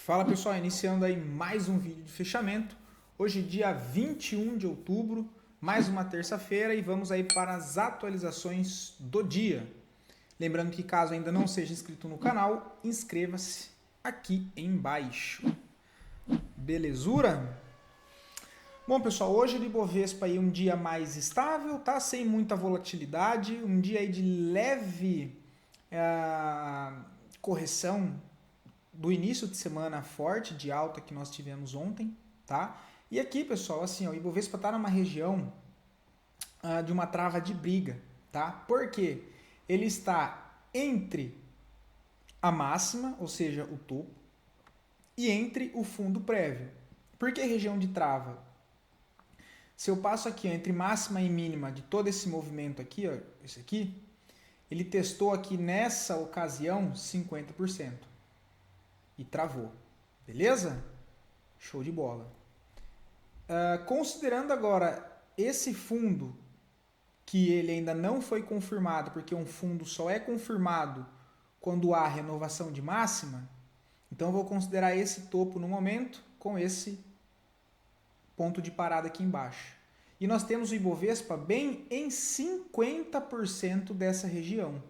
Fala pessoal, iniciando aí mais um vídeo de fechamento. Hoje dia 21 de outubro, mais uma terça-feira e vamos aí para as atualizações do dia. Lembrando que caso ainda não seja inscrito no canal, inscreva-se aqui embaixo. Belezura? Bom pessoal, hoje o Ibovespa aí um dia mais estável, tá? Sem muita volatilidade, um dia aí de leve correção do início de semana forte de alta que nós tivemos ontem, tá? E aqui, pessoal, assim, ó, o Ibovespa está numa região de uma trava de briga, tá? Por quê? Ele está entre a máxima, ou seja, o topo, e entre o fundo prévio. Por que região de trava? Se eu passo aqui ó, entre máxima e mínima de todo esse movimento aqui, ó, esse aqui, ele testou aqui nessa ocasião 50%. E travou. Beleza? Show de bola. Considerando agora esse fundo, que ele ainda não foi confirmado, porque um fundo só é confirmado quando há renovação de máxima, então eu vou considerar esse topo no momento com esse ponto de parada aqui embaixo. E nós temos o Ibovespa bem em 50% dessa região.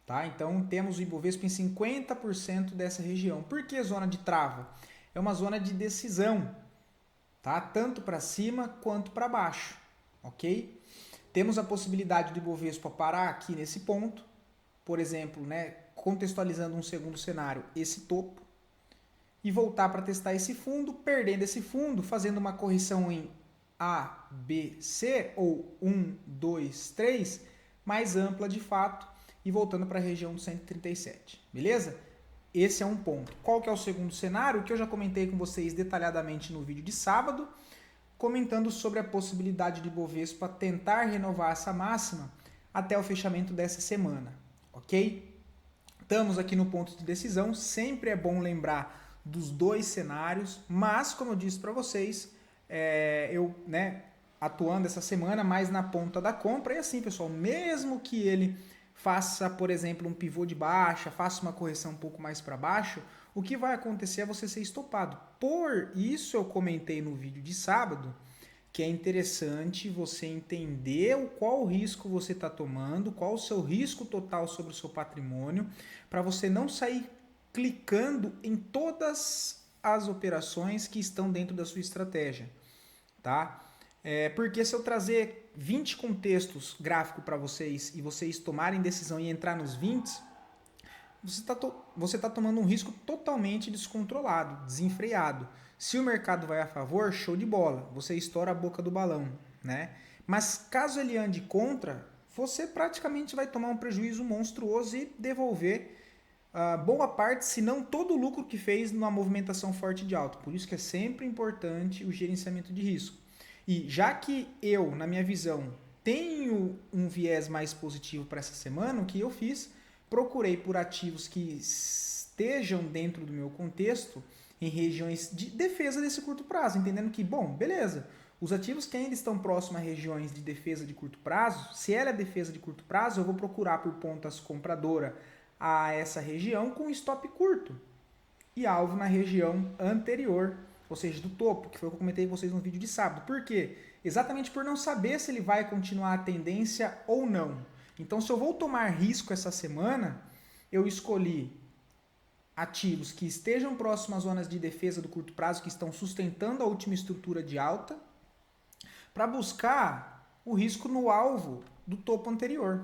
Tá? Então temos o Ibovespa em 50% dessa região. Por que zona de trava? É uma zona de decisão, tá? Tanto para cima quanto para baixo, ok? Temos a possibilidade do Ibovespa parar aqui nesse ponto, por exemplo, né, contextualizando um segundo cenário, esse topo, e voltar para testar esse fundo, perdendo esse fundo, fazendo uma correção em A, B, C, ou 1, 2, 3, mais ampla de fato, e voltando para a região do 137, beleza? Esse é um ponto. Qual que é o segundo cenário? Que eu já comentei com vocês detalhadamente no vídeo de sábado, comentando sobre a possibilidade de Ibovespa tentar renovar essa máxima até o fechamento dessa semana, ok? Estamos aqui no ponto de decisão, sempre é bom lembrar dos dois cenários, mas como eu disse para vocês, eu atuando essa semana mais na ponta da compra, e assim pessoal, mesmo que ele faça, por exemplo, um pivô de baixa, faça uma correção um pouco mais para baixo, o que vai acontecer é você ser estopado. Por isso eu comentei no vídeo de sábado que é interessante você entender qual o risco você está tomando, qual o seu risco total sobre o seu patrimônio, para você não sair clicando em todas as operações que estão dentro da sua estratégia, tá? Porque se eu trazer 20 contextos gráficos para vocês e vocês tomarem decisão e entrar nos 20, você tá tomando um risco totalmente descontrolado, desenfreado. Se o mercado vai a favor, show de bola, você estoura a boca do balão, né? Mas caso ele ande contra, você praticamente vai tomar um prejuízo monstruoso e devolver boa parte, se não todo o lucro que fez numa movimentação forte de alta. Por isso que é sempre importante o gerenciamento de risco. E já que eu, na minha visão, tenho um viés mais positivo para essa semana, o que eu fiz? Procurei por ativos que estejam dentro do meu contexto em regiões de defesa desse curto prazo, entendendo que, bom, beleza, os ativos que ainda estão próximos a regiões de defesa de curto prazo, se ela é defesa de curto prazo, eu vou procurar por pontas compradora a essa região com stop curto e alvo na região anterior, ou seja, do topo, que foi o que eu comentei com vocês no vídeo de sábado. Por quê? Exatamente por não saber se ele vai continuar a tendência ou não. Então, se eu vou tomar risco essa semana, eu escolhi ativos que estejam próximos às zonas de defesa do curto prazo, que estão sustentando a última estrutura de alta, para buscar o risco no alvo do topo anterior.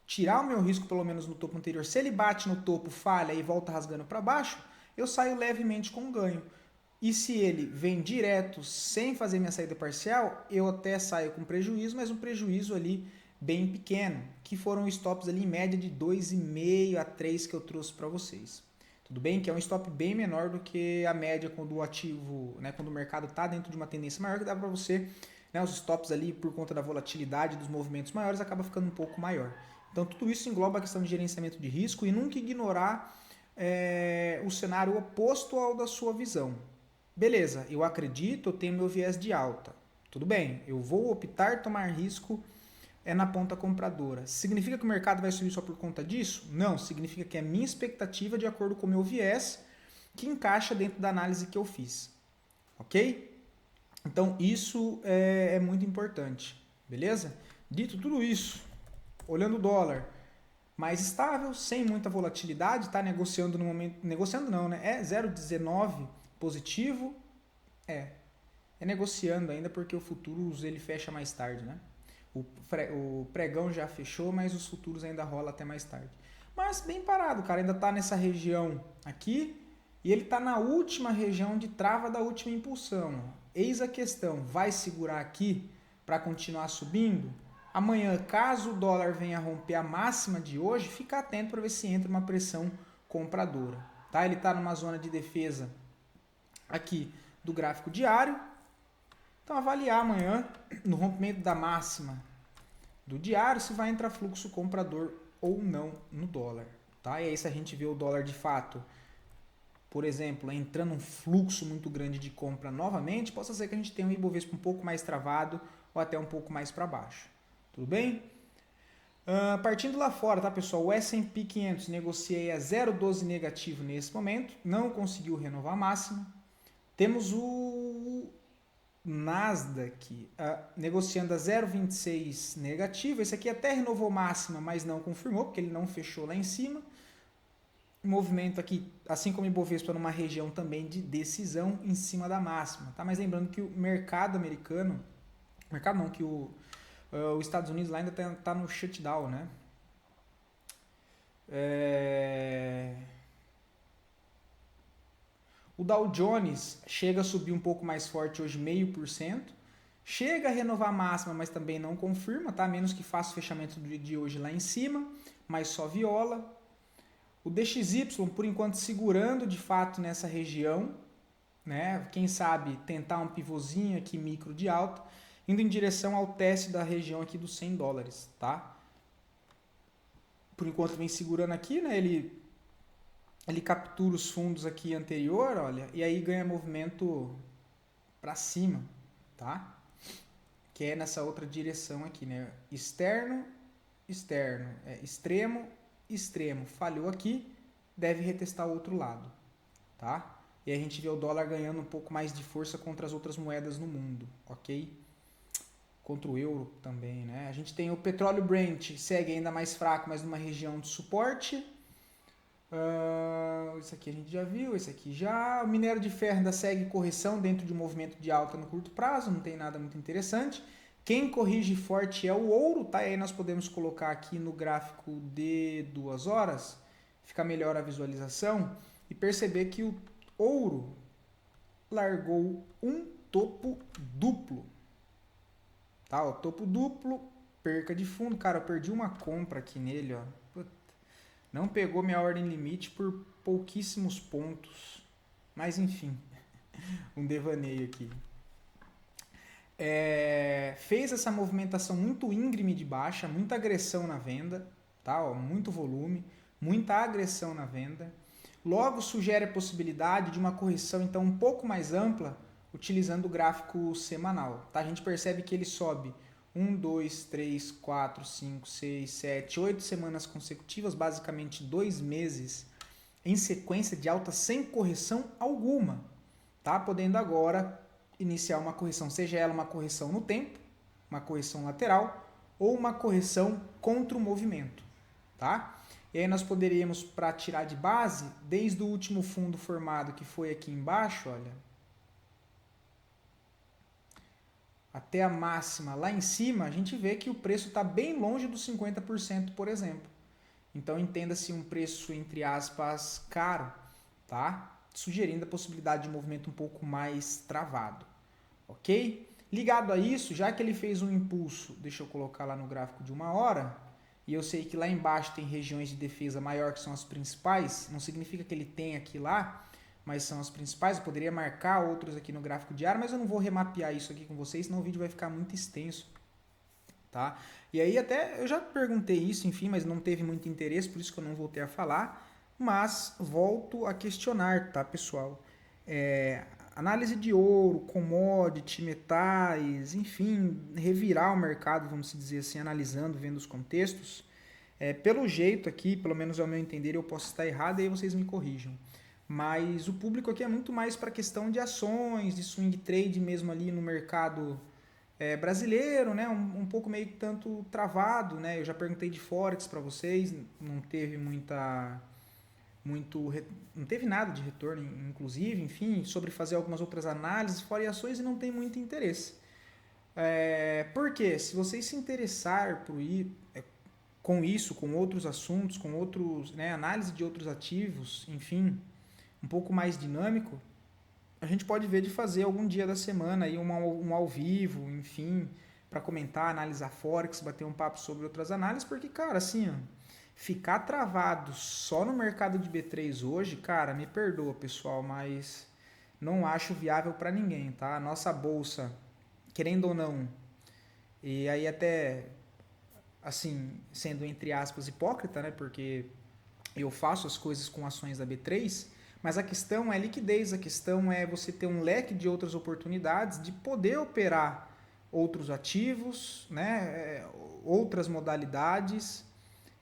Tirar o meu risco pelo menos no topo anterior. Se ele bate no topo, falha e volta rasgando para baixo, eu saio levemente com ganho. E se ele vem direto, sem fazer minha saída parcial, eu até saio com prejuízo, mas um prejuízo ali bem pequeno, que foram stops ali em média de 2,5 a 3 que eu trouxe para vocês. Tudo bem que é um stop bem menor do que a média quando o ativo, né, quando o mercado está dentro de uma tendência maior, que dá para você, né, os stops ali por conta da volatilidade dos movimentos maiores acaba ficando um pouco maior. Então tudo isso engloba a questão de gerenciamento de risco e nunca ignorar o cenário oposto ao da sua visão. Beleza, eu acredito, eu tenho meu viés de alta. Tudo bem, eu vou optar tomar risco na ponta compradora. Significa que o mercado vai subir só por conta disso? Não, significa que é a minha expectativa de acordo com o meu viés, que encaixa dentro da análise que eu fiz, ok? Então isso é muito importante, beleza? Dito tudo isso, olhando o dólar mais estável, sem muita volatilidade, está negociando no momento, negociando não, né? É 0,19 positivo, é negociando ainda porque o futuros ele fecha mais tarde, né? O pregão já fechou, mas os futuros ainda rola até mais tarde. Mas bem parado, cara, ainda está nessa região aqui e ele está na última região de trava da última impulsão. Eis a questão, vai segurar aqui para continuar subindo? Amanhã, caso o dólar venha romper a máxima de hoje, fica atento para ver se entra uma pressão compradora. Tá? Ele está numa zona de defesa aqui do gráfico diário. Então avaliar amanhã, no rompimento da máxima do diário, se vai entrar fluxo comprador ou não no dólar. Tá? E aí se a gente vê o dólar de fato, por exemplo, entrando um fluxo muito grande de compra novamente, possa ser que a gente tenha um Ibovespa um pouco mais travado ou até um pouco mais para baixo. Tudo bem? Partindo lá fora, tá pessoal? O S&P 500 negocia a 0,12 negativo nesse momento, não conseguiu renovar a máxima. Temos o Nasdaq negociando a 0,26 negativo. Esse aqui até renovou máxima, mas não confirmou, porque ele não fechou lá em cima. Movimento aqui, assim como o Ibovespa, numa região também de decisão em cima da máxima. Tá? Mas lembrando que o mercado americano, que os Estados Unidos lá ainda está no shutdown, né? O Dow Jones chega a subir um pouco mais forte hoje, 0,5%. Chega a renovar a máxima, mas também não confirma, tá? Menos que faça o fechamento de hoje lá em cima, mas só viola. O DXY, por enquanto, segurando de fato nessa região, né? Quem sabe tentar um pivôzinho aqui micro de alta, indo em direção ao teste da região aqui dos $100, tá? Por enquanto vem segurando aqui, né? Ele captura os fundos aqui anterior, olha, e aí ganha movimento para cima, tá? Que é nessa outra direção aqui, né? Externo, externo, extremo, extremo. Falhou aqui, deve retestar o outro lado, tá? E a gente vê o dólar ganhando um pouco mais de força contra as outras moedas no mundo, ok? Contra o euro também, né? A gente tem o petróleo Brent, segue ainda mais fraco, mas numa região de suporte. Isso aqui a gente já viu, esse aqui já. O minério de ferro ainda segue correção dentro de um movimento de alta no curto prazo, não tem nada muito interessante. Quem corrige forte é o ouro, tá? E aí nós podemos colocar aqui no gráfico de 2 horas, fica melhor a visualização, e perceber que o ouro largou um topo duplo. Tá, ó, topo duplo, perca de fundo. Cara, eu perdi uma compra aqui nele, ó. Não pegou minha ordem limite por pouquíssimos pontos. Mas enfim, um devaneio aqui. Fez essa movimentação muito íngreme de baixa, muita agressão na venda, tá? Ó, muito volume, muita agressão na venda. Logo sugere a possibilidade de uma correção então um pouco mais ampla, utilizando o gráfico semanal. Tá? A gente percebe que ele sobe 1, 2, 3, 4, 5, 6, 7, 8 semanas consecutivas, basicamente 2 meses em sequência de alta sem correção alguma. Tá? Podendo agora iniciar uma correção, seja ela uma correção no tempo, uma correção lateral ou uma correção contra o movimento. Tá? E aí nós poderíamos, para tirar de base, desde o último fundo formado que foi aqui embaixo, olha, até a máxima lá em cima, a gente vê que o preço está bem longe dos 50%, por exemplo. Então entenda-se um preço, entre aspas, caro, tá? Sugerindo a possibilidade de movimento um pouco mais travado, ok? Ligado a isso, já que ele fez um impulso, deixa eu colocar lá no gráfico de 1 hora, e eu sei que lá embaixo tem regiões de defesa maior que são as principais, não significa que ele tem aqui lá, mas são as principais. Eu poderia marcar outros aqui no gráfico diário, mas eu não vou remapear isso aqui com vocês, senão o vídeo vai ficar muito extenso, tá? E aí até eu já perguntei isso, enfim, mas não teve muito interesse, por isso que eu não voltei a falar, mas volto a questionar, tá, pessoal? Análise de ouro, commodity, metais, enfim, revirar o mercado, vamos dizer assim, analisando, vendo os contextos. Pelo jeito aqui, pelo menos ao meu entender, eu posso estar errado e aí vocês me corrijam. mas o público aqui é muito mais para questão de ações, de swing trade mesmo ali no mercado brasileiro, né? Um pouco meio que tanto travado, né? Eu já perguntei de Forex para vocês, não teve não teve nada de retorno, inclusive, enfim, sobre fazer algumas outras análises, fora ações e não tem muito interesse. Porque se vocês se interessar por ir com isso, com outros assuntos, com outros, né, análise de outros ativos, enfim, um pouco mais dinâmico, a gente pode ver de fazer algum dia da semana aí um ao vivo, enfim, para comentar, analisar Forex, bater um papo sobre outras análises, porque, cara, assim, ó, ficar travado só no mercado de B3 hoje, cara, me perdoa, pessoal, mas não acho viável para ninguém, tá? A nossa bolsa, querendo ou não, e aí até, assim, sendo entre aspas hipócrita, né? Porque eu faço as coisas com ações da B3, mas a questão é liquidez, a questão é você ter um leque de outras oportunidades de poder operar outros ativos, né? Outras modalidades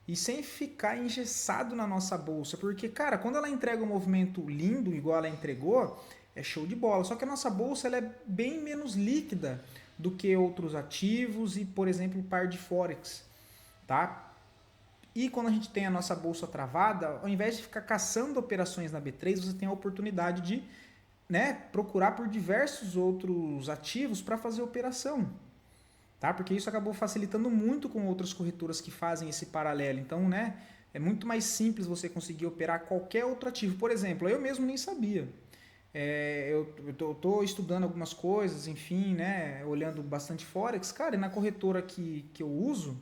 e sem ficar engessado na nossa bolsa, porque, cara, quando ela entrega um movimento lindo, igual ela entregou, é show de bola. Só que a nossa bolsa ela é bem menos líquida do que outros ativos e, por exemplo, o par de Forex, tá? E quando a gente tem a nossa bolsa travada, ao invés de ficar caçando operações na B3, você tem a oportunidade de, né, procurar por diversos outros ativos para fazer operação. Tá? Porque isso acabou facilitando muito com outras corretoras que fazem esse paralelo. Então, né, é muito mais simples você conseguir operar qualquer outro ativo. Por exemplo, eu mesmo nem sabia. Eu estou estudando algumas coisas, enfim, né, olhando bastante Forex. Cara, e na corretora que eu uso,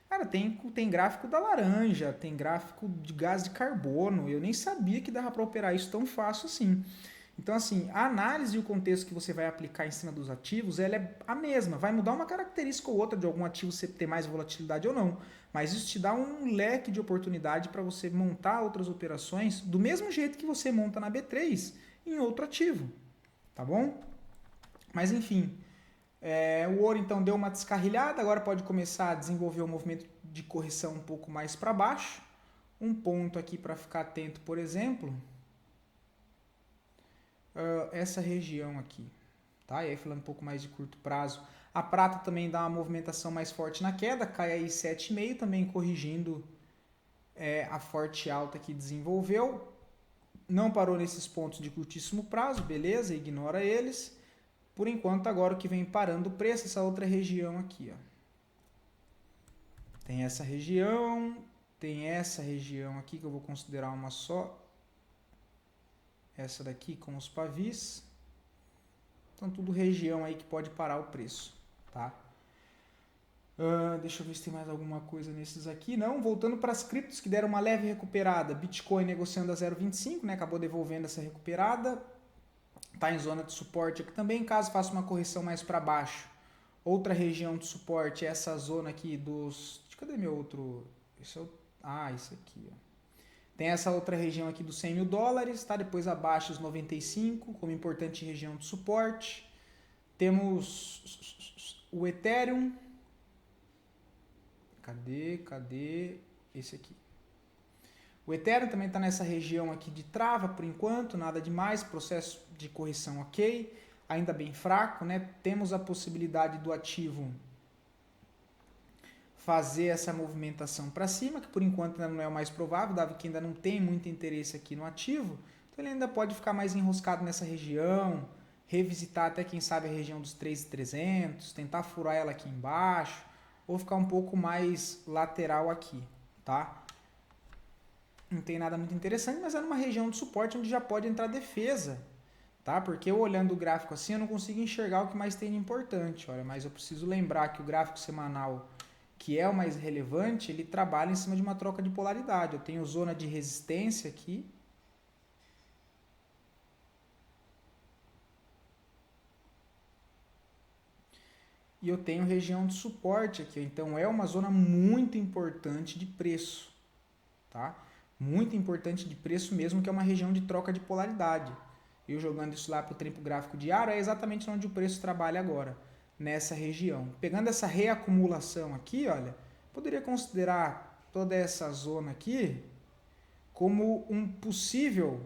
cara, tem gráfico da laranja, tem gráfico de gás de carbono. Eu nem sabia que dava para operar isso tão fácil assim. Então, assim, a análise e o contexto que você vai aplicar em cima dos ativos, ela é a mesma. Vai mudar uma característica ou outra de algum ativo você ter mais volatilidade ou não. Mas isso te dá um leque de oportunidade para você montar outras operações do mesmo jeito que você monta na B3 em outro ativo. Tá bom? Mas, enfim, o ouro então deu uma descarrilhada, agora pode começar a desenvolver um movimento de correção um pouco mais para baixo. Um ponto aqui para ficar atento, por exemplo, essa região aqui, tá? E aí falando um pouco mais de curto prazo, a prata também dá uma movimentação mais forte na queda, cai aí 7,5, também corrigindo a forte alta que desenvolveu. Não parou nesses pontos de curtíssimo prazo, beleza, ignora eles. Por enquanto, agora o que vem parando o preço, essa outra região aqui, ó. Tem essa região aqui que eu vou considerar uma só. Essa daqui com os pavis. Então, tudo região aí que pode parar o preço, tá? Deixa eu ver se tem mais alguma coisa nesses aqui. Não, voltando para as criptos que deram uma leve recuperada. Bitcoin negociando a 0,25, né? Acabou devolvendo essa recuperada. Está em zona de suporte aqui também, caso faça uma correção mais para baixo. Outra região de suporte é essa zona aqui dos... Cadê meu outro... Esse aqui, ó. Tem essa outra região aqui dos 100 mil dólares, tá? Depois abaixo os 95, como importante região de suporte. Temos o Ethereum. Cadê? Esse aqui. O Ethereum também está nessa região aqui de trava, por enquanto, nada demais, processo de correção ok, ainda bem fraco, né? Temos a possibilidade do ativo fazer essa movimentação para cima, que por enquanto ainda não é o mais provável, dado que ainda não tem muito interesse aqui no ativo, então ele ainda pode ficar mais enroscado nessa região, revisitar até quem sabe a região dos 3.300, tentar furar ela aqui embaixo, ou ficar um pouco mais lateral aqui, tá? Não tem nada muito interessante, mas é numa região de suporte onde já pode entrar defesa, tá? Porque eu olhando o gráfico assim, eu não consigo enxergar o que mais tem de importante, olha, mas eu preciso lembrar que o gráfico semanal, que é o mais relevante, ele trabalha em cima de uma troca de polaridade. Eu tenho zona de resistência aqui, e eu tenho região de suporte aqui, então é uma zona muito importante de preço, tá? Muito importante de preço mesmo, que é uma região de troca de polaridade. Eu jogando isso lá para o tempo gráfico diário, é exatamente onde o preço trabalha agora, nessa região. Pegando essa reacumulação aqui, olha, poderia considerar toda essa zona aqui como um possível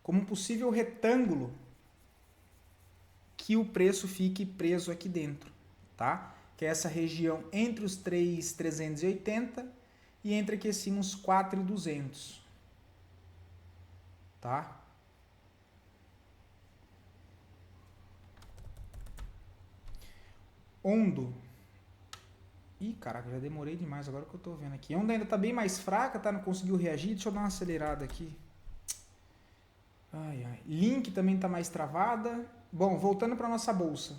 como um possível retângulo que o preço fique preso aqui dentro, tá? Que é essa região entre os 3.380 e entre aqui assim uns 4.200, tá? Ondo. Ih, caraca, já demorei demais agora que eu tô vendo aqui. Ondo ainda tá bem mais fraca, tá? Não conseguiu reagir. Deixa eu dar uma acelerada aqui. Ai, ai. Link também tá mais travada. Bom, voltando para nossa bolsa.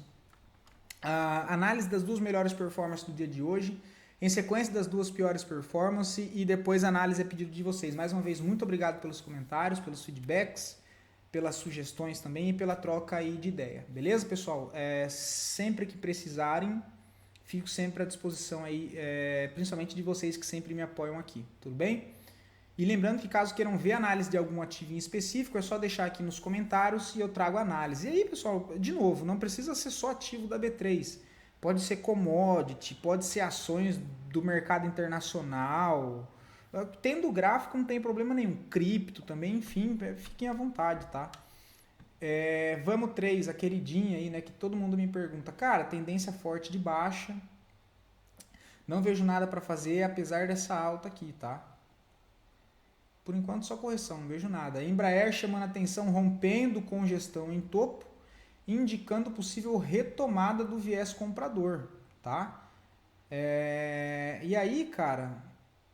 A análise das duas melhores performances do dia de hoje, em sequência das duas piores performances e depois a análise a pedido de vocês. Mais uma vez, muito obrigado pelos comentários, pelos feedbacks, pelas sugestões também e pela troca aí de ideia. Beleza, pessoal? Sempre que precisarem, fico sempre à disposição aí, principalmente de vocês que sempre me apoiam aqui. Tudo bem? E lembrando que caso queiram ver análise de algum ativo em específico, é só deixar aqui nos comentários e eu trago a análise. E aí, pessoal, de novo, não precisa ser só ativo da B3. Pode ser commodity, pode ser ações do mercado internacional. Tendo gráfico não tem problema nenhum. Cripto também, enfim, fiquem à vontade, tá? Vamos 3, a queridinha aí, né? Que todo mundo me pergunta. Cara, tendência forte de baixa. Não vejo nada para fazer, apesar dessa alta aqui, tá? Por enquanto só correção, não vejo nada. Embraer chamando atenção, rompendo congestão em topo, indicando possível retomada do viés comprador, tá? E aí, cara,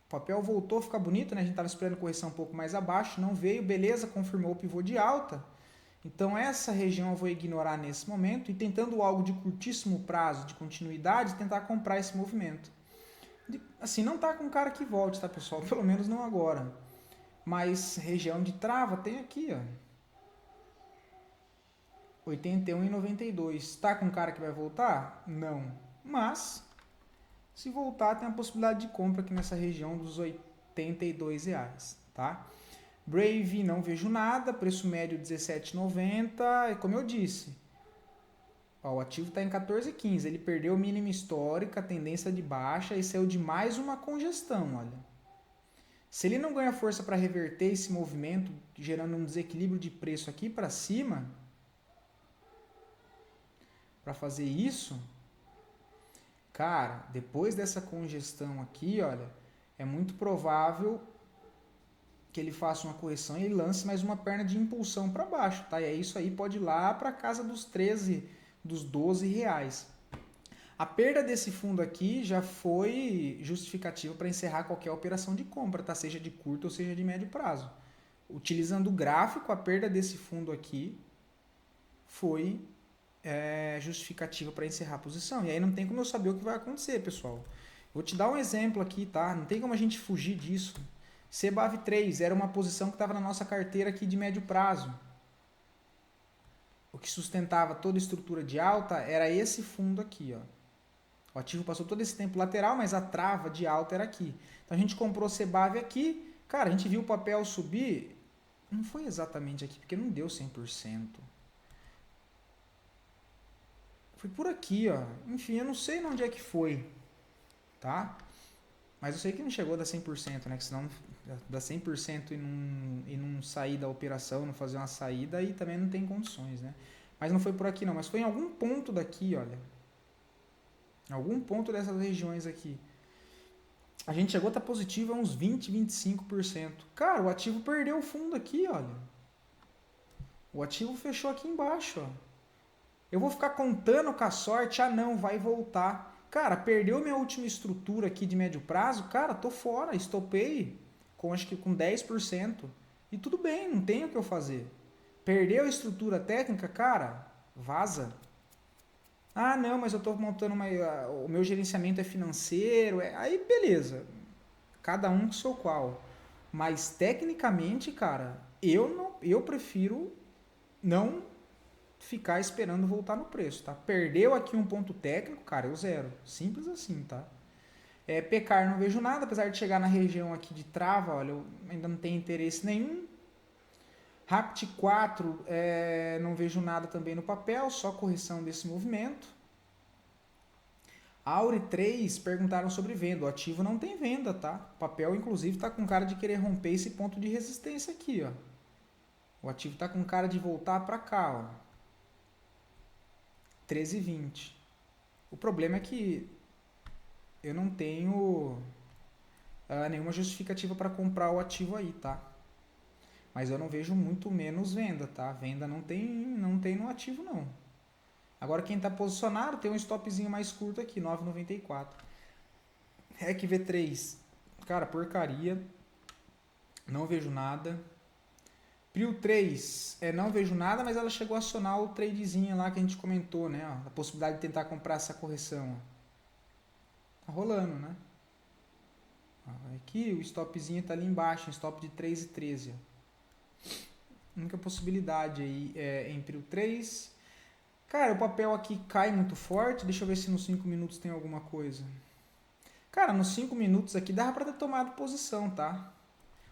o papel voltou a ficar bonito, né? A gente estava esperando correção um pouco mais abaixo, não veio, beleza, confirmou o pivô de alta. Então essa região eu vou ignorar nesse momento e tentando algo de curtíssimo prazo, de continuidade, tentar comprar esse movimento. Assim, não tá com cara que volte, tá, pessoal? Pelo menos não agora. Mas região de trava tem aqui, ó. 81,92. Tá com cara que vai voltar? Não. Mas, se voltar, tem a possibilidade de compra aqui nessa região dos R$82, tá? Brave, não vejo nada. Preço médio 17,90. E como eu disse, ó, o ativo está em 14,15. Ele perdeu o mínimo histórico, a tendência de baixa e saiu de mais uma congestão, olha. Se ele não ganha força para reverter esse movimento, gerando um desequilíbrio de preço aqui para cima, para fazer isso, cara, depois dessa congestão aqui, olha, é muito provável que ele faça uma correção e lance mais uma perna de impulsão para baixo, tá? E é isso aí, pode ir lá para casa dos 13, dos 12 reais. A perda desse fundo aqui já foi justificativa para encerrar qualquer operação de compra, tá? Seja de curto ou seja de médio prazo. Utilizando o gráfico, a perda desse fundo aqui foi justificativa para encerrar a posição. E aí não tem como eu saber o que vai acontecer, pessoal. Vou te dar um exemplo aqui, tá? Não tem como a gente fugir disso. CBAV3 era uma posição que estava na nossa carteira aqui de médio prazo. O que sustentava toda a estrutura de alta era esse fundo aqui, ó. O ativo passou todo esse tempo lateral, mas a trava de alta era aqui. Então a gente comprou CBAV aqui. Cara, a gente viu o papel subir. Não foi exatamente aqui, porque não deu 100%. Foi por aqui, ó. Enfim, eu não sei onde é que foi, tá? Mas eu sei que não chegou a dar 100%, né? Que senão dá 100% e não sair da operação, não fazer uma saída, aí também não tem condições, né? Mas não foi por aqui não, mas foi em algum ponto daqui, olha. Algum ponto dessas regiões aqui. A gente chegou a estar positivo a uns 20, 25%. Cara, o ativo perdeu o fundo aqui, olha. O ativo fechou aqui embaixo, ó. Eu vou ficar contando com a sorte, não, vai voltar. Cara, perdeu minha última estrutura aqui de médio prazo, cara, tô fora, estopei acho que com 10%. E tudo bem, não tem o que eu fazer. Perdeu a estrutura técnica, cara, vaza. Não, mas eu estou montando o meu gerenciamento é financeiro. Aí, beleza. Cada um com seu qual. Mas, tecnicamente, cara, eu prefiro não ficar esperando voltar no preço, tá? Perdeu aqui um ponto técnico, cara, eu zero. Simples assim, tá? Pecar, não vejo nada. Apesar de chegar na região aqui de trava, olha, eu ainda não tenho interesse nenhum. Rapt 4, não vejo nada também no papel, só correção desse movimento. Auri 3 perguntaram sobre venda. O ativo não tem venda, tá? O papel, inclusive, está com cara de querer romper esse ponto de resistência aqui, ó. O ativo está com cara de voltar para cá, ó. 13,20. O problema é que eu não tenho nenhuma justificativa para comprar o ativo aí, tá? Mas eu não vejo muito menos venda, tá? Venda não tem no ativo, não. Agora quem está posicionado tem um stopzinho mais curto aqui, 9,94. REC V3, cara, porcaria. Não vejo nada. Prio 3, não vejo nada, mas ela chegou a acionar o tradezinho lá que a gente comentou, né? Ó, a possibilidade de tentar comprar essa correção. Ó. Tá rolando, né? Aqui o stopzinho está ali embaixo, um stop de 3,13. A única possibilidade aí é em Prio 3. Cara, o papel aqui cai muito forte. Deixa eu ver se nos 5 minutos tem alguma coisa. Cara, nos 5 minutos aqui dava para ter tomado posição, tá?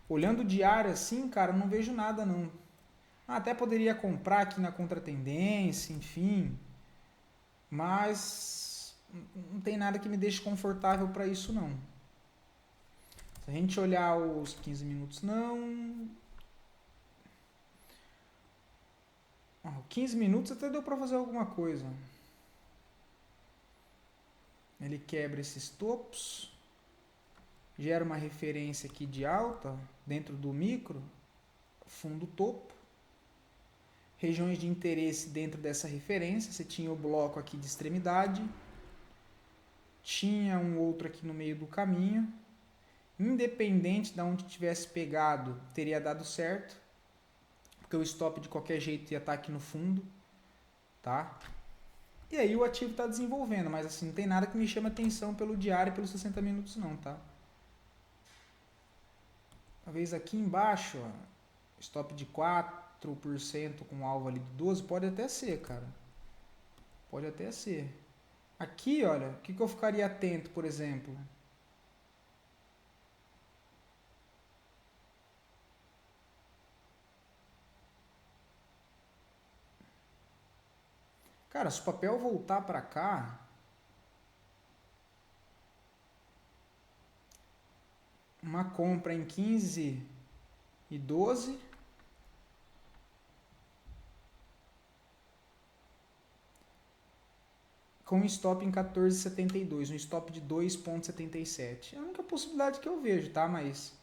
Olhando o diário assim, cara, não vejo nada não. Até poderia comprar aqui na contratendência, enfim. Mas não tem nada que me deixe confortável para isso não. Se a gente olhar os 15 minutos, não. 15 minutos até deu para fazer alguma coisa. Ele quebra esses topos. Gera uma referência aqui de alta dentro do micro. Fundo topo. Regiões de interesse dentro dessa referência. Você tinha o bloco aqui de extremidade. Tinha um outro aqui no meio do caminho. Independente de onde tivesse pegado, teria dado certo. Porque o stop de qualquer jeito ia estar aqui no fundo. Tá? E aí o ativo está desenvolvendo. Mas assim, não tem nada que me chame atenção pelo diário e pelos 60 minutos não. Tá? Talvez aqui embaixo, ó, stop de 4% com alvo ali de 12, pode até ser, cara. Pode até ser. Aqui, olha, o que eu ficaria atento, por exemplo? Cara, se o papel voltar para cá, uma compra em 15 e 12, com um stop em 14,72, um stop de 2,77. É a única possibilidade que eu vejo, tá? Mas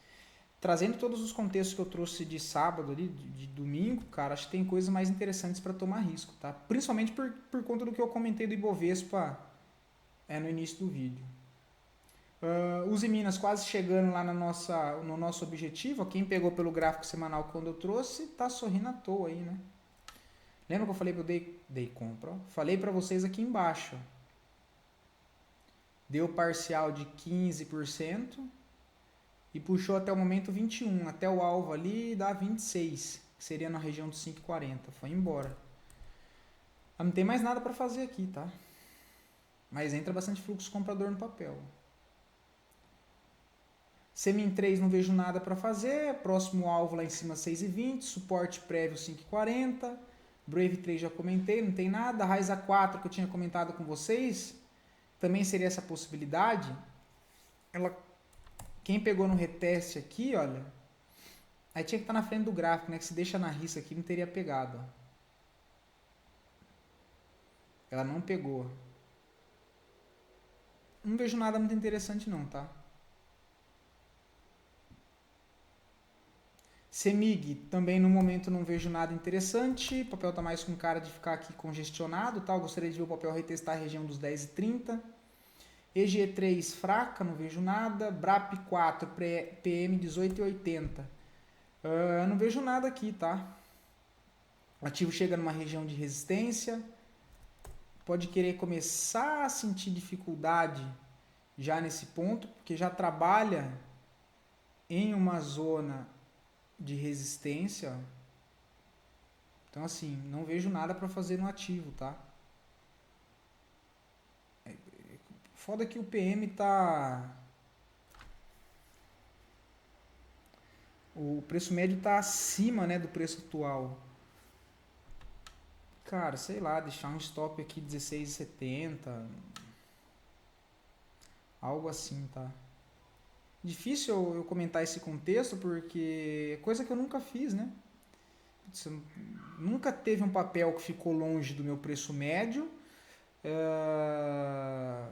trazendo todos os contextos que eu trouxe de sábado ali, de domingo, cara, acho que tem coisas mais interessantes para tomar risco, tá? Principalmente por conta do que eu comentei do Ibovespa no início do vídeo. Uzi Minas quase chegando lá no nosso objetivo. Quem pegou pelo gráfico semanal quando eu trouxe, tá sorrindo à toa aí, né? Lembra que eu falei que eu dei compra? Ó? Falei para vocês aqui embaixo. Ó. Deu parcial de 15% e puxou até o momento 21. Até o alvo ali dá 26, que seria na região dos 5,40. Foi embora. Não tem mais nada para fazer aqui, tá? Mas entra bastante fluxo comprador no papel. Semin 3 não vejo nada para fazer. Próximo alvo lá em cima 6,20. Suporte prévio 5,40. Brave 3 já comentei, não tem nada. Raiza 4 que eu tinha comentado com vocês. Também seria essa possibilidade. Quem pegou no reteste aqui, olha. Aí tinha que estar na frente do gráfico, né? Que se deixa na risca aqui não teria pegado. Ela não pegou. Não vejo nada muito interessante não, tá? Semig, também no momento não vejo nada interessante. O papel está mais com cara de ficar aqui congestionado. Tá? Eu gostaria de ver o papel retestar a região dos 10,30. EG3 fraca, não vejo nada. BRAP 4, PM 18,80. Não vejo nada aqui, tá? O ativo chega numa região de resistência. Pode querer começar a sentir dificuldade já nesse ponto, porque já trabalha em uma zona de resistência. Então assim, não vejo nada para fazer no ativo, tá? Foda que o PM tá... O preço médio tá acima, né, do preço atual. Cara, sei lá, deixar um stop aqui 16,70. Algo assim, tá? Difícil eu comentar esse contexto porque é coisa que eu nunca fiz, né? putz, nunca teve um papel que ficou longe do meu preço médio,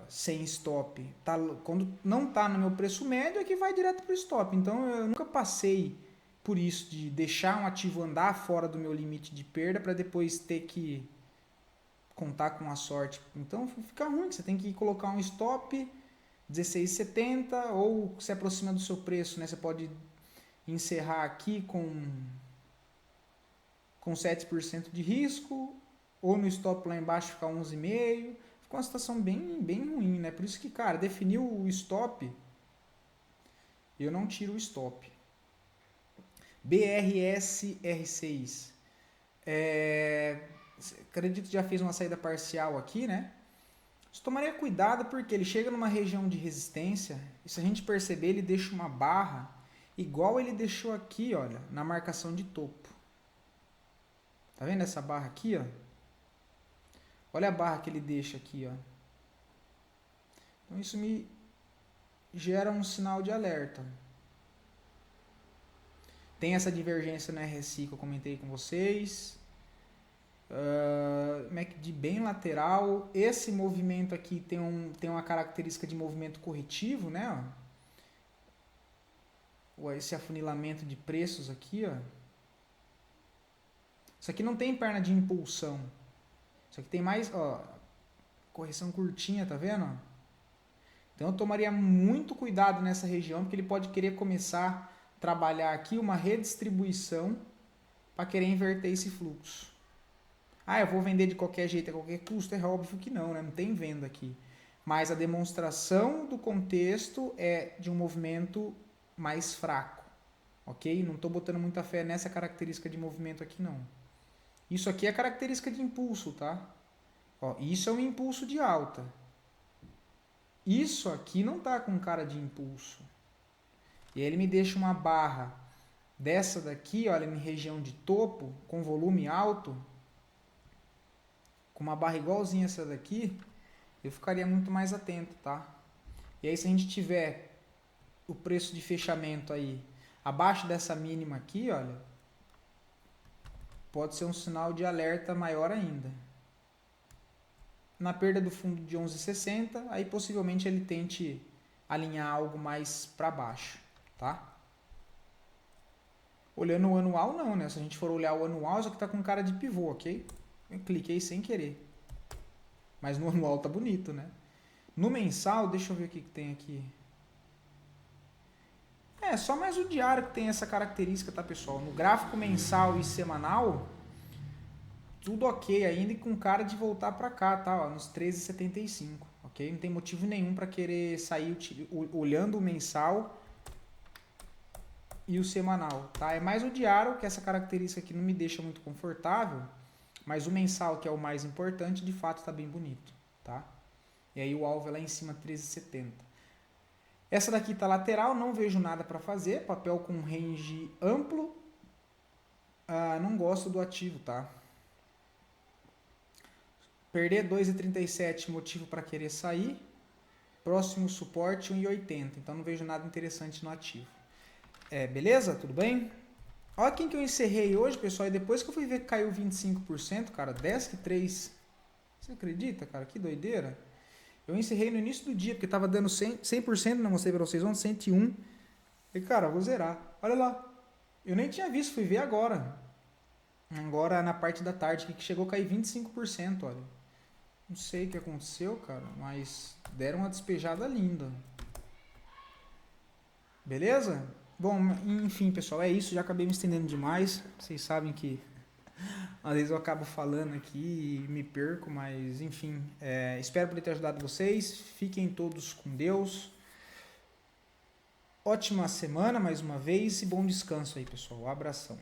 sem stop. Tá, quando não está no meu preço médio é que vai direto para o stop. Então eu nunca passei por isso de deixar um ativo andar fora do meu limite de perda para depois ter que contar com a sorte. Então fica ruim, você tem que colocar um stop 16,70 ou se aproxima do seu preço, né? Você pode encerrar aqui com 7% de risco, ou no stop lá embaixo ficar 11,5%. Ficou uma situação bem ruim, né? Por isso que, cara, definiu o stop, eu não tiro o stop. BRSR6. Acredito que já fez uma saída parcial aqui, né? Você tomaria cuidado porque ele chega numa região de resistência e se a gente perceber, ele deixa uma barra igual ele deixou aqui, olha, na marcação de topo. Tá vendo essa barra aqui, ó? Olha a barra que ele deixa aqui, ó. Então isso me gera um sinal de alerta. Tem essa divergência no RSI que eu comentei com vocês. MACD bem lateral. Esse movimento aqui tem uma característica de movimento corretivo, né? Ó. Esse afunilamento de preços aqui, ó. Isso aqui não tem perna de impulsão. Isso aqui tem mais, ó, correção curtinha, tá vendo? Então eu tomaria muito cuidado nessa região, porque ele pode querer começar a trabalhar aqui uma redistribuição para querer inverter esse fluxo. Ah, eu vou vender de qualquer jeito, a qualquer custo? É óbvio que não, né? Não tem venda aqui. Mas a demonstração do contexto é de um movimento mais fraco, ok? Não estou botando muita fé nessa característica de movimento aqui, não. Isso aqui é característica de impulso, tá? Ó, isso é um impulso de alta. Isso aqui não tá com cara de impulso. E aí ele me deixa uma barra dessa daqui, olha, em região de topo, com volume alto, com uma barra igualzinha essa daqui, eu ficaria muito mais atento, tá? E aí se a gente tiver o preço de fechamento aí abaixo dessa mínima aqui, olha, pode ser um sinal de alerta maior ainda. Na perda do fundo de 11,60, aí possivelmente ele tente alinhar algo mais para baixo, tá? Olhando o anual não, né? Se a gente for olhar o anual, isso aqui tá com cara de pivô, ok? Eu cliquei sem querer. Mas no anual tá bonito, né? No mensal, deixa eu ver o que tem aqui. Só mais o diário que tem essa característica, tá, pessoal? No gráfico mensal e semanal, tudo ok ainda e com cara de voltar para cá, tá? Ó, nos 13,75, ok? Não tem motivo nenhum para querer sair olhando o mensal e o semanal, tá? É mais o diário que essa característica aqui não me deixa muito confortável, mas o mensal, que é o mais importante, de fato está bem bonito, tá? E aí o alvo é lá em cima, 13,70. Essa daqui tá lateral, não vejo nada para fazer, papel com range amplo, não gosto do ativo, tá? Perder 2,37, motivo para querer sair. Próximo suporte 1,80. Então não vejo nada interessante no ativo. Beleza? Tudo bem? Olha quem que eu encerrei hoje, pessoal. E depois que eu fui ver que caiu 25%, cara, 10,3. Você acredita, cara? Que doideira. Eu encerrei no início do dia, porque tava dando 100%, não mostrei para vocês ontem, 101. E, cara, vou zerar. Olha lá. Eu nem tinha visto, fui ver agora. Agora na parte da tarde, que chegou a cair 25%, olha. Não sei o que aconteceu, cara, mas deram uma despejada linda. Beleza? Bom, enfim, pessoal, é isso. Já acabei me estendendo demais. Vocês sabem que às vezes eu acabo falando aqui e me perco, mas enfim. Espero poder ter ajudado vocês. Fiquem todos com Deus. Ótima semana mais uma vez e bom descanso aí, pessoal. Um abração.